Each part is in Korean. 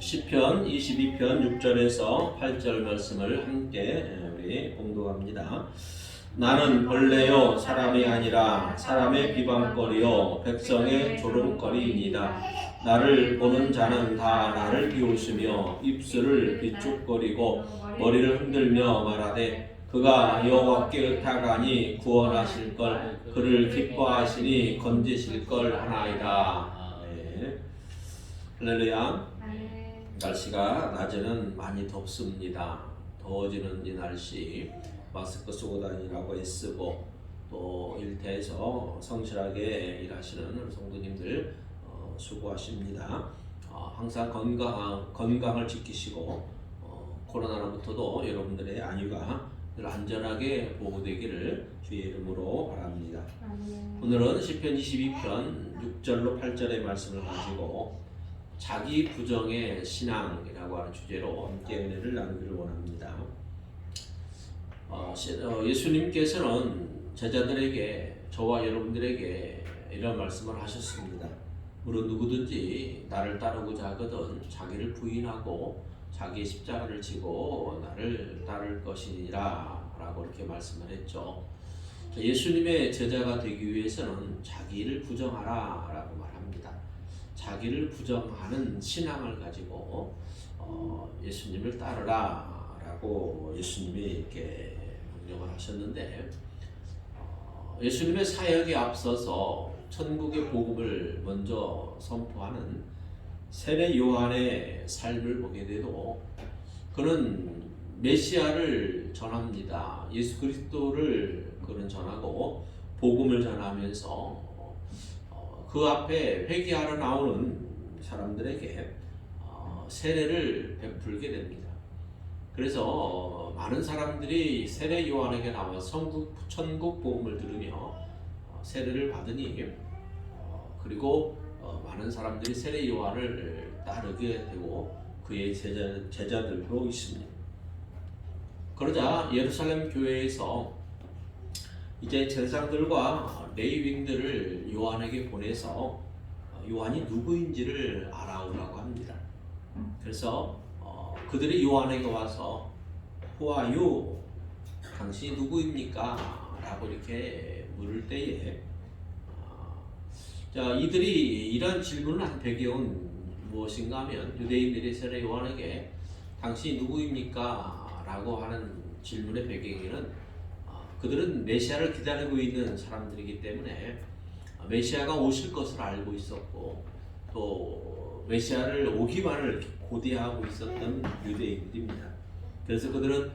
시편 22편 6절에서 8절 말씀을 함께 우리 봉독합니다. 나는 벌레요 사람이 아니라 사람의 비방거리요 백성의 조롱거리이니이다. 나를 보는 자는 다 나를 비웃으며 입술을 비축거리고 머리를 흔들며 말하되 그가 여호와께 의탁하니 구원하실 걸 그를 기뻐하시니 건지실 걸 하나이다. 네. 할렐루야. 날씨가 낮에는 많이 덥습니다. 더워지는 이 날씨 마스크 쓰고 다니라고 애쓰고 또 일터에서 성실하게 일하시는 성도님들 수고하십니다. 항상 건강을 지키시고 코로나로부터도 여러분들의 안위가 늘 안전하게 보호되기를 주의 이름으로 바랍니다. 오늘은 시편 22편 6절로 8절의 말씀을 가지고 자기 부정의 신앙이라고 하는 주제로 함께 은혜를 나누기를 원합니다. 예수님께서는 제자들에게 저와 여러분들에게 이런 말씀을 하셨습니다. 물론 누구든지 나를 따르고자 하거든 자기를 부인하고 자기의 십자가를 지고 나를 따를 것이니라 라고 이렇게 말씀을 했죠. 예수님의 제자가 되기 위해서는 자기를 부정하라 라고 말합니다. 자기를 부정하는 신앙을 가지고 예수님을 따르라 라고 예수님이 이렇게 명령을 하셨는데 예수님의 사역에 앞서서 천국의 복음을 먼저 선포하는 세례 요한의 삶을 보게 돼도 그는 메시아를 전합니다. 예수 그리스도를 그는 전하고 복음을 전하면서 그 앞에 회개하러 나오는 사람들에게 세례를 베풀게 됩니다. 그래서 많은 사람들이 세례 요한에게 나와 천국 복음을 들으며 세례를 받으니 그리고 많은 사람들이 세례 요한을 따르게 되고 그의 제자들로 있습니다. 그러자 예루살렘 교회에서 이제 제사장들과 레위인들을 요한에게 보내서 요한이 누구인지를 알아오라고 합니다. 그래서 그들이 요한에게 와서 Who are you? 당신이 누구입니까? 라고 이렇게 물을 때에 이들이 이런 질문을 한 배경은 무엇인가 하면 유대인들이 세례 요한에게 당신이 누구입니까? 라고 하는 질문의 배경에는 그들은 메시아를 기다리고 있는 사람들이기 때문에 메시아가 오실 것을 알고 있었고 또 메시아를 오기만을 고대하고 있었던 유대인들입니다. 그래서 그들은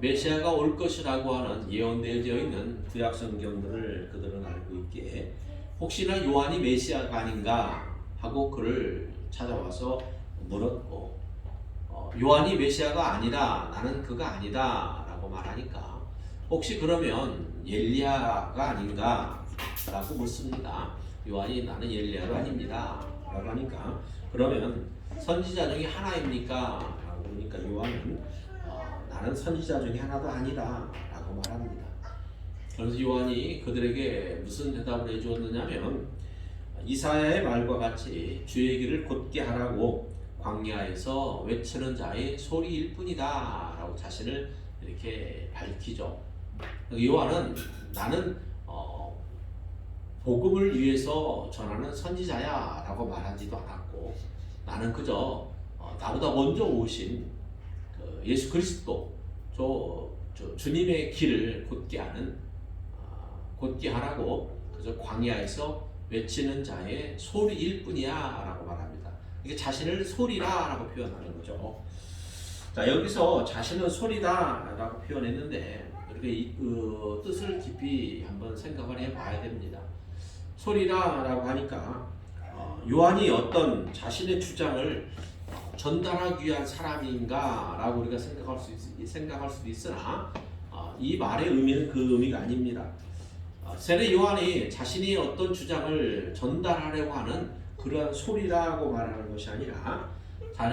메시아가 올 것이라고 하는 예언되어져 있는 구약 성경들을 그들은 알고 있기에 혹시나 요한이 메시아가 아닌가 하고 그를 찾아와서 물었고 요한이 메시아가 아니다 나는 그가 아니다 라고 말하니까 혹시 그러면 엘리야가 아닌가 라고 묻습니다. 요한이 나는 엘리야가 아닙니다 라고 하니까 그러면 선지자 중에 하나입니까? 라고 그러니까 요한은 나는 선지자 중에 하나도 아니다 라고 말합니다. 그래서 요한이 그들에게 무슨 대답을 해주었느냐면 이사야의 말과 같이 주의 길을 곧게 하라고 광야에서 외치는 자의 소리일 뿐이다 라고 자신을 이렇게 밝히죠. 요한은 나는 복음을 위해서 전하는 선지자야 라고 말하지도 않았고 나는 그저 나보다 먼저 오신 예수 그리스도 주님의 길을 곧게 하는 곧게 하라고 그저 광야에서 외치는 자의 소리일 뿐이야 라고 말합니다. 이게 자신을 소리라 라고 표현하는 거죠. 자, 여기서 자신은 소리다 라고 표현했는데 이 뜻을 깊이 한번 생각을 해봐야 됩니다. 소리라 라고 하니까 요한이 어떤 자신의 주장을 전달하기 위한 사람인가 라고 우리가 생각할 수도 있으나 이 말의 의미는 그 의미가 아닙니다. 세례 요한이 자신이 어떤 주장을 전달하려고 하는 그러한 소리라고 말하는 것이 아니라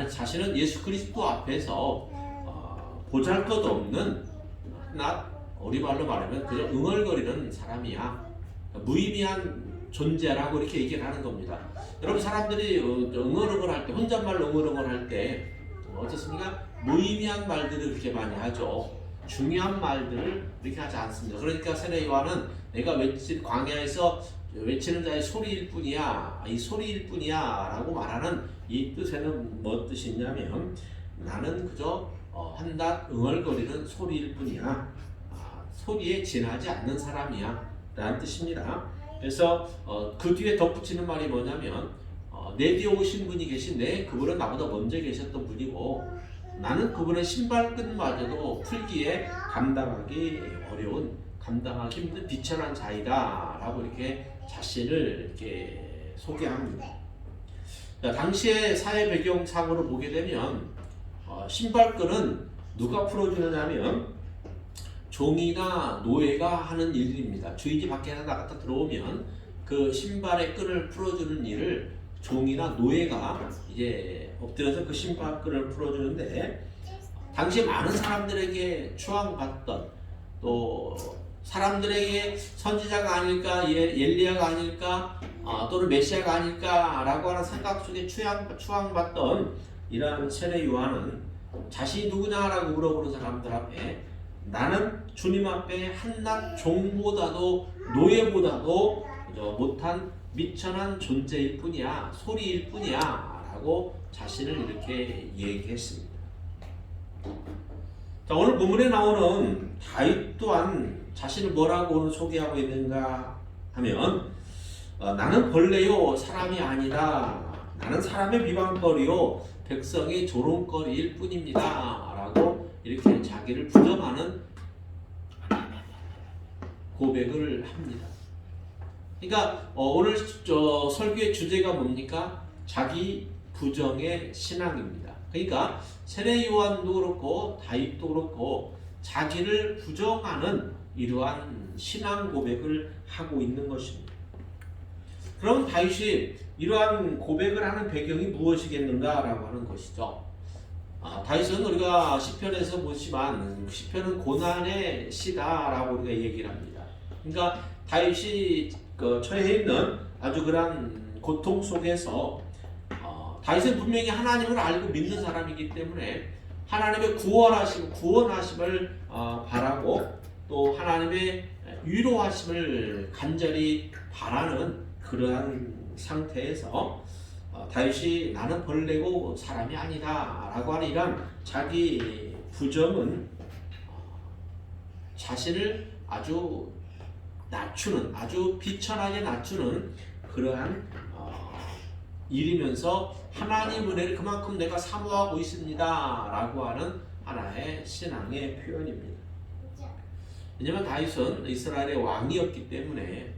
자신은 예수 그리스도 앞에서 보잘것없는 우리 말로 말하면 그저 응얼거리는 사람이야. 무의미한 존재라고 이렇게 얘기를 하는 겁니다. 여러분 사람들이 응어응을 할 때, 혼잣말로 응어응을 할 때 어떻습니까? 무의미한 말들을 그렇게 많이 하죠. 중요한 말들을 이렇게 하지 않습니다. 그러니까 세례 요한은 내가 광야에서 외치는 자의 소리일 뿐이야, 이 소리일 뿐이야 라고 말하는 이 뜻에는 뭐 뜻이 있냐면 나는 그저 한낱 응얼거리는 소리일 뿐이야, 소리에 지나지 않는 사람이야 라는 뜻입니다. 그래서 그 뒤에 덧붙이는 말이 뭐냐면 내 뒤에 오신 분이 계신데 그분은 나보다 먼저 계셨던 분이고 나는 그분의 신발끈마저도 풀기에 감당하기 어려운, 감당하기 힘든 비천한 자이다 라고 이렇게 자신을 이렇게 소개합니다. 자, 당시의 사회 배경상으로 보게 되면 신발끈은 누가 풀어주느냐면 종이나 노예가 하는 일입니다. 주인이 밖에 나갔다 들어오면 그 신발의 끈을 풀어주는 일을 종이나 노예가 이제 엎드려서 그 신발끈을 풀어주는데, 당시 많은 사람들에게 추앙받던, 또 사람들에게 선지자가 아닐까, 엘리야가 아닐까, 또는 메시아가 아닐까라고 하는 생각 속에 추앙받던 이러한 세례 요한은 자신이 누구냐라고 물어보는 사람들 앞에 나는 주님 앞에 한낱 종보다도 노예보다도 못한 미천한 존재일 뿐이야, 소리일 뿐이야 라고 자신을 이렇게 얘기했습니다. 자, 오늘 본문에 나오는 다윗 또한 자신을 뭐라고 오늘 소개하고 있는가 하면 나는 벌레요 사람이 아니다, 나는 사람의 비방거리요 백성의 조롱거리일 뿐입니다 라고 이렇게 자기를 부정하는 고백을 합니다. 그러니까 오늘 설교의 주제가 뭡니까? 자기 부정의 신앙입니다. 그러니까 세례 요한도 그렇고 다윗도 그렇고 자기를 부정하는 이러한 신앙 고백을 하고 있는 것입니다. 그럼 다윗이 이러한 고백을 하는 배경이 무엇이겠는가라고 하는 것이죠. 다윗은 우리가 시편에서 보지만 시편은 고난의 시다라고 우리가 얘기를 합니다. 그러니까 다윗이 처해 있는 아주 그런 고통 속에서 다윗은 분명히 하나님을 알고 믿는 사람이기 때문에 하나님의 구원하심을 바라고 또 하나님의 위로하심을 간절히 바라는 그러한 상태에서 다윗이 나는 벌레고 사람이 아니다 라고 하는 이런 자기 부정은 자신을 아주 낮추는, 아주 비천하게 낮추는 그러한 일이면서 하나님 은혜를 그만큼 내가 사모하고 있습니다 라고 하는 하나의 신앙의 표현입니다. 왜냐하면 다윗은 이스라엘의 왕이었기 때문에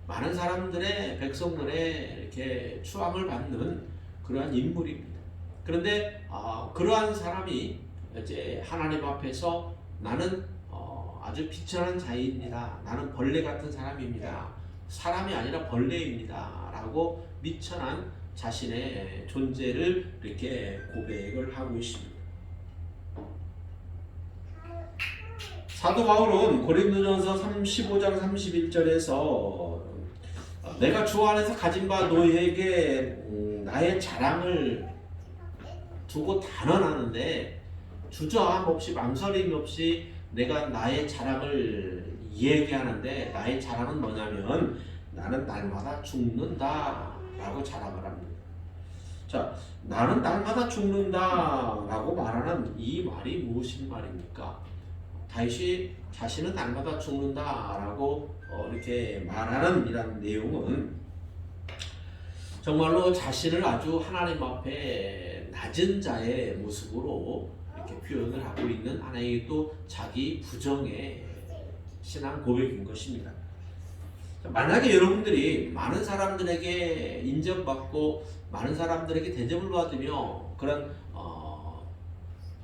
많은 사람들의, 백성들의 이렇게 추앙을 받는 그러한 인물입니다. 그런데 그러한 사람이 이제 하나님 앞에서 나는 아주 비천한 자입니다, 나는 벌레 같은 사람입니다, 사람이 아니라 벌레입니다 라고 미천한 자신의 존재를 이렇게 고백을 하고 있습니다. 사도 바울은 고린도전서 15장 31절에서 내가 주 안에서 가진 바 너희에게 나의 자랑을 두고 단언하는데 주저함 없이 망설임 없이 내가 나의 자랑을 얘기하는데, 나의 자랑은 뭐냐면 나는 날마다 죽는다 라고 자랑을 합니다. 자, 나는 날마다 죽는다 라고 말하는 이 말이 무슨 말입니까? 다윗이 자신은 날마다 죽는다 라고 이렇게 말하는 이런 내용은 정말로 자신을 아주 하나님 앞에 낮은 자의 모습으로 이렇게 표현을 하고 있는 하나의 또 자기 부정의 신앙 고백인 것입니다. 만약에 여러분들이 많은 사람들에게 인정받고 많은 사람들에게 대접을 받으며 그런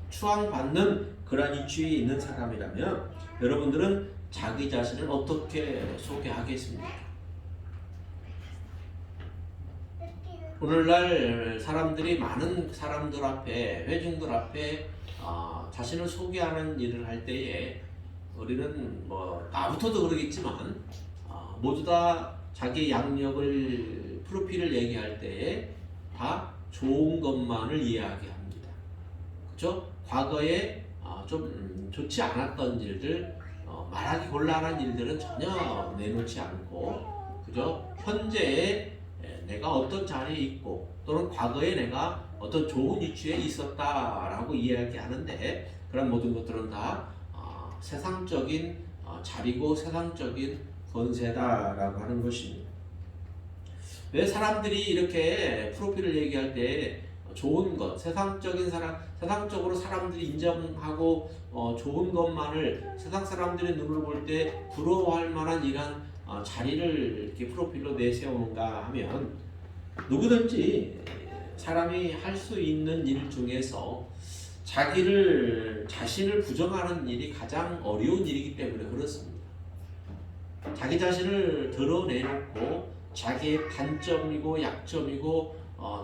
추앙받는 그런 위치에 있는 사람이라면 여러분들은 자기 자신을 어떻게 소개하겠습니까? 오늘날 사람들이 많은 사람들 앞에, 회중들 앞에 자신을 소개하는 일을 할 때에 우리는 뭐 나부터도 그러겠지만 모두 다 자기 양력을 프로필을 얘기할 때 다 좋은 것만을 이야기합니다. 그렇죠? 과거에 좀 좋지 않았던 일들, 말하기 곤란한 일들은 전혀 내놓지 않고, 그죠? 현재에 내가 어떤 자리에 있고 또는 과거에 내가 어떤 좋은 위치에 있었다라고 이야기하는데, 그런 모든 것들은 다 세상적인 자리고 세상적인 권세다라고 하는 것입니다. 왜 사람들이 이렇게 프로필을 얘기할 때 좋은 것, 세상적으로 사람들이 인정하고 좋은 것만을 세상 사람들의 눈으로 볼 때 부러워할 만한 이런 자리를 이렇게 프로필로 내세우는가 하면, 누구든지 사람이 할 수 있는 일 중에서 자신을 부정하는 일이 가장 어려운 일이기 때문에 그렇습니다. 자기 자신을 드러내놓고 자기의 단점이고 약점이고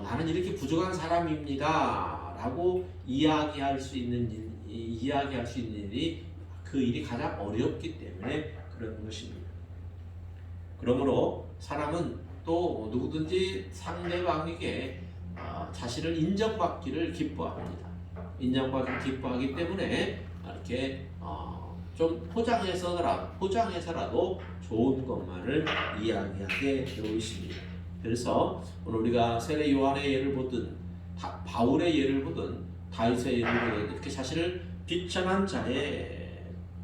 나는 이렇게 부족한 사람입니다 라고 이야기할 수 있는 일이 그 일이 가장 어렵기 때문에 그런 것입니다. 그러므로 사람은 또 누구든지 상대방에게 자신을 인정받기를 기뻐합니다. 인정받기를 기뻐하기 때문에 이렇게 좀 포장해서라도 좋은 것만을 이야기하게 되어 있습니다. 그래서 오늘 우리가 세례 요한의 예를 보든 바울의 예를 보든 다윗의 예를 보든 이렇게 자신을 비천한 자의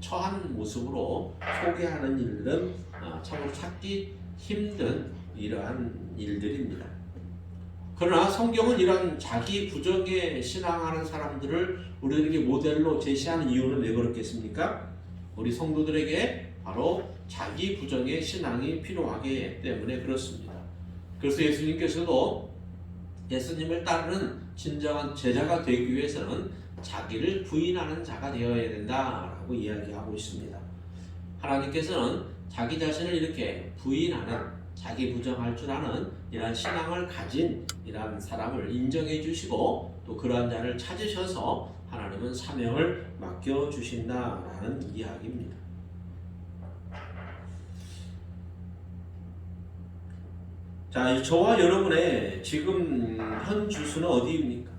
처한 모습으로 소개하는 일들은 참으로 찾기 힘든 이러한 일들입니다. 그러나 성경은 이런 자기 부정에 신앙하는 사람들을 우리에게 모델로 제시하는 이유는 왜 그렇겠습니까? 우리 성도들에게 바로 자기 부정의 신앙이 필요하기 때문에 그렇습니다. 그래서 예수님께서도 예수님을 따르는 진정한 제자가 되기 위해서는 자기를 부인하는 자가 되어야 된다라고 이야기하고 있습니다. 하나님께서는 자기 자신을 이렇게 부인하는, 자기 부정할 줄 아는 이러한 신앙을 가진 이러한 사람을 인정해 주시고 또 그러한 자를 찾으셔서 하나님은 사명을 맡겨주신다라는 이야기입니다. 자, 저와 여러분의 지금 현 주소는 어디입니까?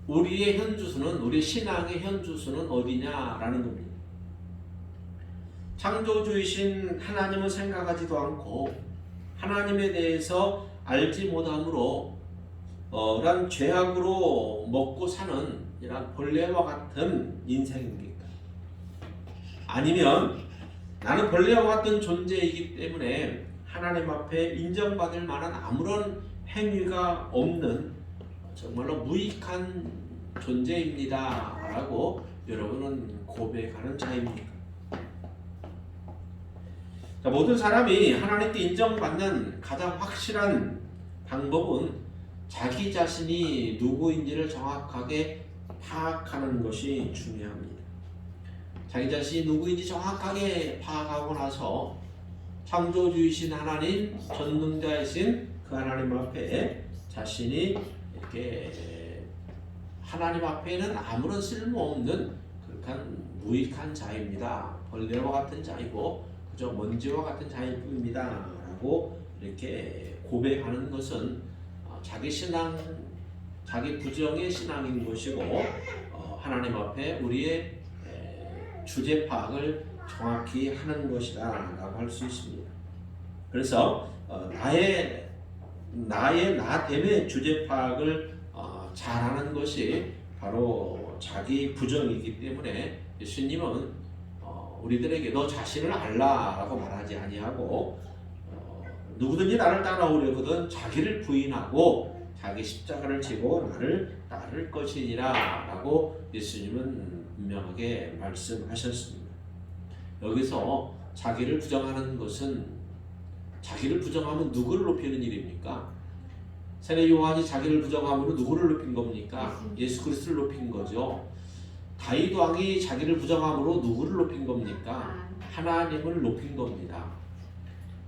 우리의 현 주소는, 우리 신앙의 현 주소는 어디냐라는 겁니다. 창조주이신 하나님은 생각하지도 않고 하나님에 대해서 알지 못함으로 이런 죄악으로 먹고 사는 이런 벌레와 같은 인생입니까? 아니면 나는 벌레와 같은 존재이기 때문에 하나님 앞에 인정받을 만한 아무런 행위가 없는 정말로 무익한 존재입니다 라고 여러분은 고백하는 자입니까? 자, 모든 사람이 하나님께 인정받는 가장 확실한 방법은 자기 자신이 누구인지를 정확하게 파악하는 것이 중요합니다. 자기 자신이 누구인지 정확하게 파악하고 나서 창조주이신 하나님, 전능자이신 그 하나님 앞에 자신이 이렇게 하나님 앞에는 아무런 쓸모없는 그렇게 무익한 자입니다. 벌레와 같은 자이고 그저 먼지와 같은 자일 뿐입니다 라고 이렇게 고백하는 것은 자기 신앙, 자기 부정의 신앙인 것이고 하나님 앞에 우리의 주제 파악을 정확히 하는 것이다 라고 할 수 있습니다. 그래서 나의 나됨의 주제 파악을 잘하는 것이 바로 자기 부정이기 때문에 예수님은 우리들에게 너 자신을 알라 라고 말하지 아니하고 누구든지 나를 따라오려거든 자기를 부인하고 자기 십자가를 지고 나를 따를 것이니라 라고 예수님은 분명하게 말씀하셨습니다. 여기서 자기를 부정하는 것은, 자기를 부정하면 누구를 높이는 일입니까? 세례 요한이 자기를 부정함으로 누구를 높인 겁니까? 예수 그리스도를 높인 거죠. 다윗 왕이 자기를 부정함으로 누구를 높인 겁니까? 하나님을 높인 겁니다.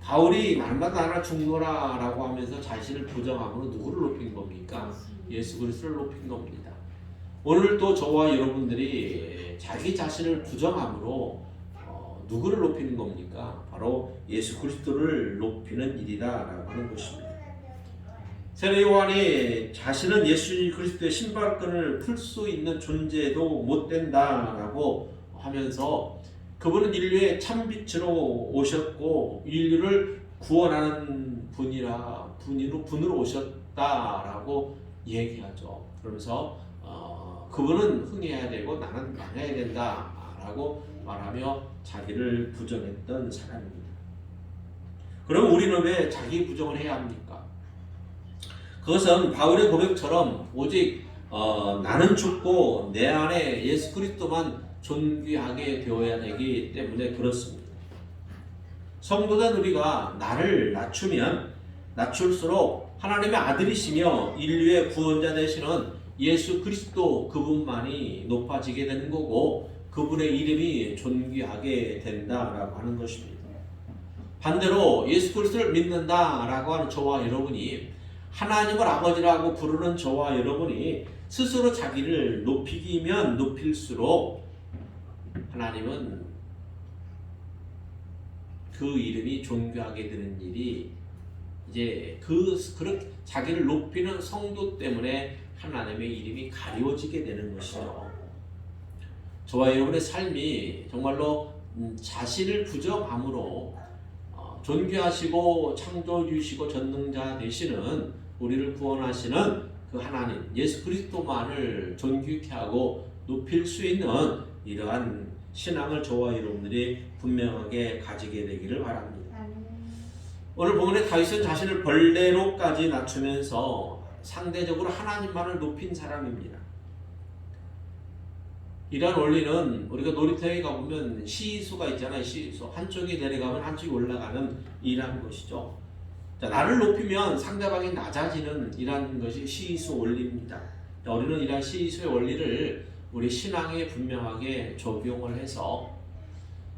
바울이 날마다 나라 죽노라 라고 하면서 자신을 부정함으로 누구를 높인 겁니까? 예수 그리스도를 높인 겁니다. 오늘도 저와 여러분들이 자기 자신을 부정함으로 누구를 높이는 겁니까? 바로 예수 그리스도를 높이는 일이다라고 하는 것입니다. 세례 요한이 자신은 예수 그리스도의 신발끈을 풀 수 있는 존재도 못 된다라고 하면서 그분은 인류의 참빛으로 오셨고 인류를 구원하는 분으로 오셨다라고 얘기하죠. 그러면서 그분은 흥해야 되고 나는 망해야 된다라고 말하며 자기를 부정했던 사람입니다. 그럼 우리는 왜 자기 부정을 해야 합니까? 그것은 바울의 고백처럼 오직 나는 죽고 내 안에 예수 그리스도만 존귀하게 되어야 되기 때문에 그렇습니다. 성도된 우리가 나를 낮추면 낮출수록 하나님의 아들이시며 인류의 구원자 되시는 예수 그리스도 그분만이 높아지게 되는 거고 그분의 이름이 존귀하게 된다라고 하는 것입니다. 반대로 예수 그리스도를 믿는다라고 하는 저와 여러분이 하나님을 아버지라고 부르는 저와 여러분이 스스로 자기를 높이기면 높일수록 하나님은 그 이름이 존귀하게 되는 일이 이제 그렇게 자기를 높이는 성도 때문에 하나님의 이름이 가려지게 되는 것이죠. 저와 여러분의 삶이 정말로 자신을 부정함으로 존귀하시고 창조주시고 전능자 되시는 우리를 구원하시는 그 하나님 예수 그리스도만을 존귀케 하고 높일 수 있는 이러한 신앙을 저와 여러분들이 분명하게 가지게 되기를 바랍니다. 오늘 본문에 다윗은 자신을 벌레로까지 낮추면서 상대적으로 하나님만을 높인 사람입니다. 이러한 원리는 우리가 놀이터에 가보면 시수가 있잖아요. 시수. 한쪽이 내려가면 한쪽이 올라가는 이라는 것이죠. 자, 나를 높이면 상대방이 낮아지는 이라는 것이 시수 원리입니다. 자, 우리는 이러한 시수의 원리를 우리 신앙에 분명하게 적용을 해서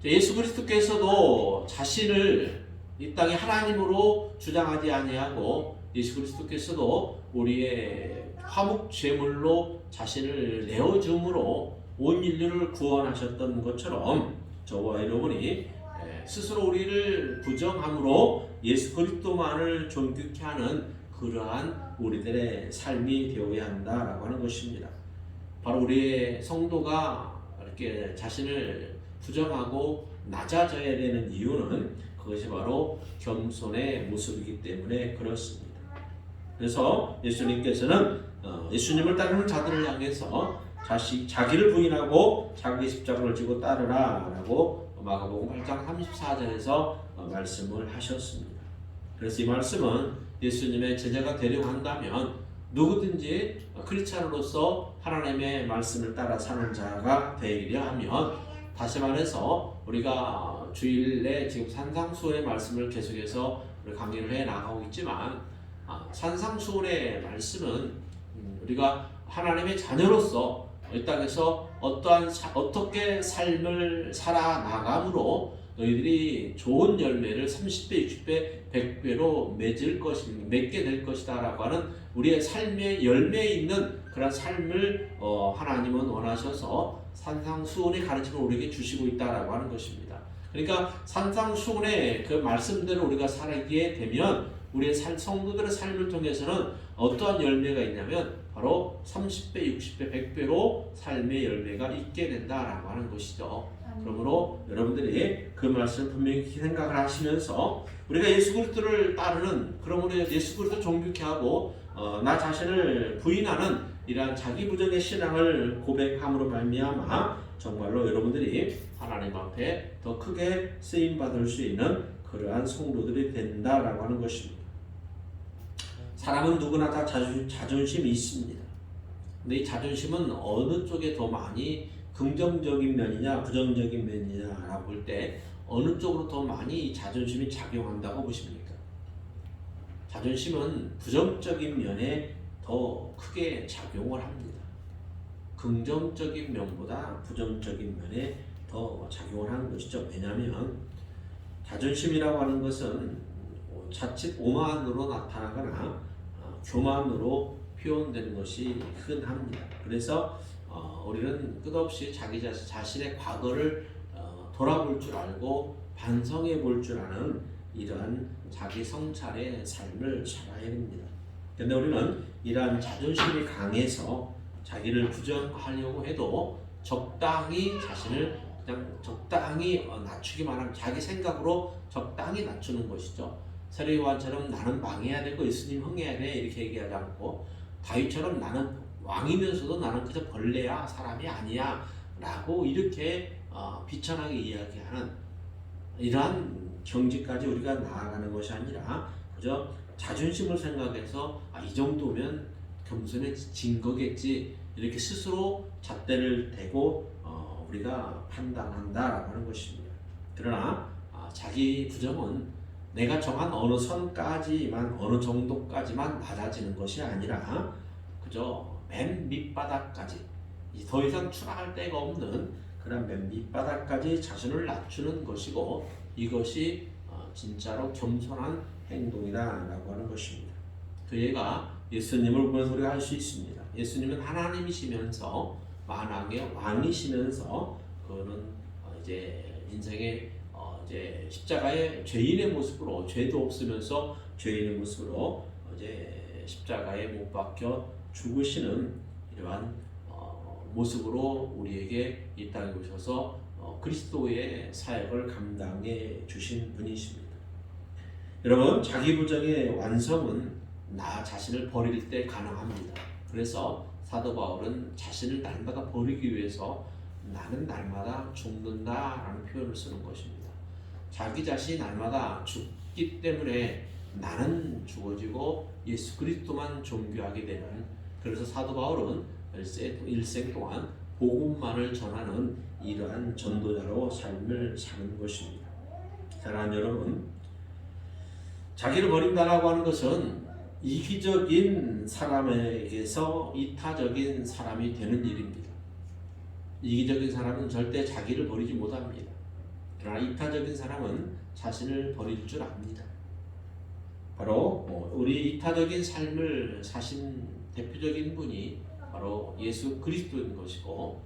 예수 그리스도께서도 자신을 이 땅에 하나님으로 주장하지 아니하고 예수 그리스도께서도 우리의 화목 제물로 자신을 내어줌으로 온 인류를 구원하셨던 것처럼 저와 여러분이 스스로 우리를 부정함으로 예수 그리스도만을 존귀케 하는 그러한 우리들의 삶이 되어야 한다라고 하는 것입니다. 바로 우리의 성도가 이렇게 자신을 부정하고 낮아져야 되는 이유는 그것이 바로 겸손의 모습이기 때문에 그렇습니다. 그래서 예수님께서는 예수님을 따르는 자들을 향해서 자기를 부인하고 자기 십자가를 지고 따르라 라고 마가복음 8장 34절에서 말씀을 하셨습니다. 그래서 이 말씀은 예수님의 제자가 되려고 한다면 누구든지 크리스찬으로서 하나님의 말씀을 따라 사는 자가 되려 하면, 다시 말해서 우리가 주일에 지금 산상수훈의 말씀을 계속해서 강의를 해 나가고 있지만 산상수훈의 말씀은 우리가 하나님의 자녀로서 이 땅에서 어떻게 삶을 살아나감으로 너희들이 좋은 열매를 30배, 60배, 100배로 맺게 될 것이다 라고 하는 우리의 삶의 열매에 있는 그런 삶을 하나님은 원하셔서 산상수훈의 가르침을 우리에게 주시고 있다라고 하는 것입니다. 그러니까 산상수훈의 그 말씀대로 우리가 살게 되면 우리의 성도들의 삶을 통해서는 어떠한 열매가 있냐면 바로 30배, 60배, 100배로 삶의 열매가 있게 된다라고 하는 것이죠. 그러므로 여러분들이 그 말씀을 분명히 생각을 하시면서 우리가 예수 그리스도를 따르는, 그러므로 예수 그리스도를 존귀케 하고 나 자신을 부인하는 이러한 자기 부정의 신앙을 고백함으로 말미암아 정말로 여러분들이 하나님 앞에 더 크게 쓰임 받을 수 있는 그러한 성도들이 된다라고 하는 것입니다. 사람은 누구나 다 자존심이 있습니다. 근데 이 자존심은 어느 쪽에 더 많이 긍정적인 면이냐 부정적인 면이냐라고 볼 때 어느 쪽으로 더 많이 자존심이 작용한다고 보십니까? 자존심은 부정적인 면에 더 크게 작용을 합니다. 긍정적인 면보다 부정적인 면에 더 작용을 하는 것이죠. 왜냐하면 자존심이라고 하는 것은 자칫 오만으로 나타나거나 교만으로 표현되는 것이 흔합니다. 그래서 우리는 끝없이 자기 자신의 과거를 돌아볼 줄 알고 반성해 볼 줄 아는 이러한 자기 성찰의 삶을 살아야 됩니다. 그런데 우리는 이러한 자존심이 강해서 자기를 부정하려고 해도 적당히 자신을 그냥 적당히 낮추기만 하면 자기 생각으로 적당히 낮추는 것이죠. 세례 요한처럼 나는 망해야 되고 예수님 흥해야 돼 이렇게 얘기하지 않고 다윗처럼 나는 왕이면서도 나는 그저 벌레야 사람이 아니야 라고 이렇게 비천하게 이야기하는 이러한 경지까지 우리가 나아가는 것이 아니라 그저 자존심을 생각해서 이 정도면 겸손해진 거겠지 이렇게 스스로 잣대를 대고 우리가 판단한다라고 하는 것입니다. 그러나 자기 부정은 내가 정한 어느 선까지만 어느 정도까지만 낮아지는 것이 아니라 그저 맨 밑바닥까지 더 이상 추락할 데가 없는 그런 맨 밑바닥까지 자신을 낮추는 것이고 이것이 진짜로 겸손한 행동이다라고 하는 것입니다. 그 예가 예수님을 보면서 우리가 할 수 있습니다. 예수님은 하나님이시면서 만왕의 왕이시면서 그는 이제 인생의 이제 십자가의 죄인의 모습으로 죄도 없으면서 죄인의 모습으로 이제 십자가에 못 박혀 죽으시는 이러한 모습으로 우리에게 이 땅에 오셔서 그리스도의 사역을 감당해 주신 분이십니다. 여러분 자기 부정의 완성은 나 자신을 버릴 때 가능합니다. 그래서 사도 바울은 자신을 날마다 버리기 위해서 나는 날마다 죽는다라는 표현을 쓰는 것입니다. 자기 자신이 날마다 죽기 때문에 나는 죽어지고 예수 그리스도만 존귀하게 되는 그래서 사도 바울은 일생 동안 복음만을 전하는 이러한 전도자로 삶을 사는 것입니다. 사랑하는 여러분 자기를 버린다라고 하는 것은 이기적인 사람에게서 이타적인 사람이 되는 일입니다. 이기적인 사람은 절대 자기를 버리지 못합니다. 그러나 이타적인 사람은 자신을 버릴 줄 압니다. 바로 우리 이타적인 삶을 사신 대표적인 분이 바로 예수 그리스도인 것이고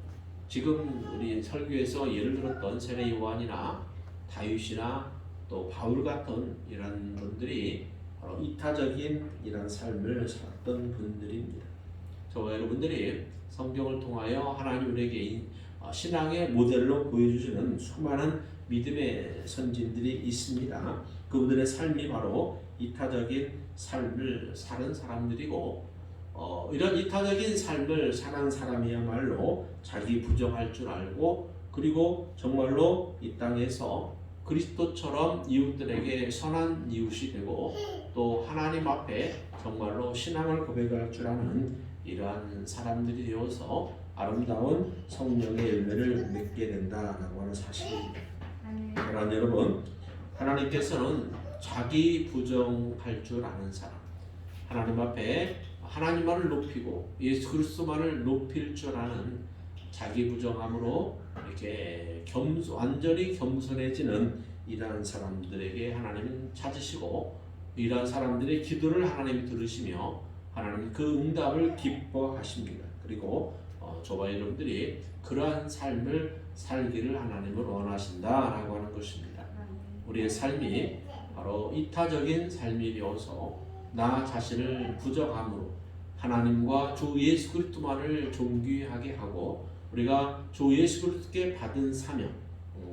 지금 우리 설교에서 예를 들었던 세례 요한이나 다윗이나 또 바울 같은 이런 분들이 바로 이타적인 이런 삶을 살았던 분들입니다. 저와 여러분들이 성경을 통하여 하나님 우리에게 신앙의 모델로 보여주시는 수많은 믿음의 선진들이 있습니다. 그분들의 삶이 바로 이타적인 삶을 사는 사람들이고 이런 이타적인 삶을 사는 사람이야말로 자기 부정할 줄 알고 그리고 정말로 이 땅에서 그리스도처럼 이웃들에게 선한 이웃이 되고 또 하나님 앞에 정말로 신앙을 고백할 줄 아는 이러한 사람들이 되어서 아름다운 성령의 열매를 맺게 된다라고 하는 사실입니다. 그러나 여러분 하나님께서는 자기 부정할 줄 아는 사람 하나님 앞에 하나님만을 높이고 예수 그리스도만을 높일 줄 아는 자기 부정함으로 이렇게 완전히 겸손해지는 이러한 사람들에게 하나님은 찾으시고 이러한 사람들의 기도를 하나님이 들으시며 하나님 그 응답을 기뻐하십니다. 그리고 저와 여러분들이 그러한 삶을 살기를 하나님은 원하신다라고 하는 것입니다. 우리의 삶이 바로 이타적인 삶이 되어서 나 자신을 부정함으로 하나님과 주 예수 그리스도만을 존귀하게 하고 우리가 주 예수 그리스도께 받은 사명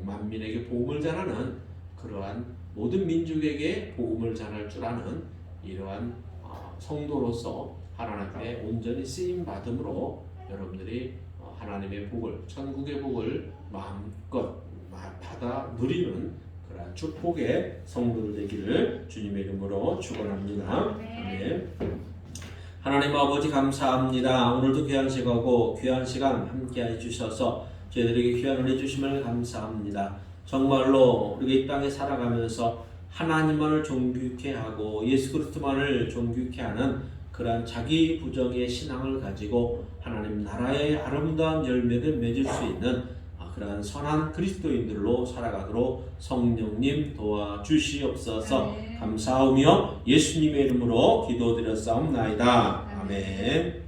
만민에게 복음을 전하는 그러한 모든 민족에게 복음을 전할 줄 아는 이러한 성도로서 하나님 앞에 온전히 쓰임 받음으로 여러분들이 하나님의 복을 천국의 복을 마음껏 받아 누리는 그러한 축복의 성도들 되기를 주님의 이름으로 축원합니다. 아멘. 하나님 아버지 감사합니다. 오늘도 귀한 시간하고 귀한 시간 함께해 주셔서 저희들에게 귀한 은혜 주심을 감사합니다. 정말로 우리가 이 땅에 살아가면서 하나님만을 존귀케 하고 예수 그리스도만을 존귀케 하는 그러한 자기 부정의 신앙을 가지고 하나님 나라의 아름다운 열매를 맺을 수 있는 그러한 선한 그리스도인들로 살아가도록 성령님 도와주시옵소서. 감사하며 예수님의 이름으로 기도드렸사옵나이다. 아멘.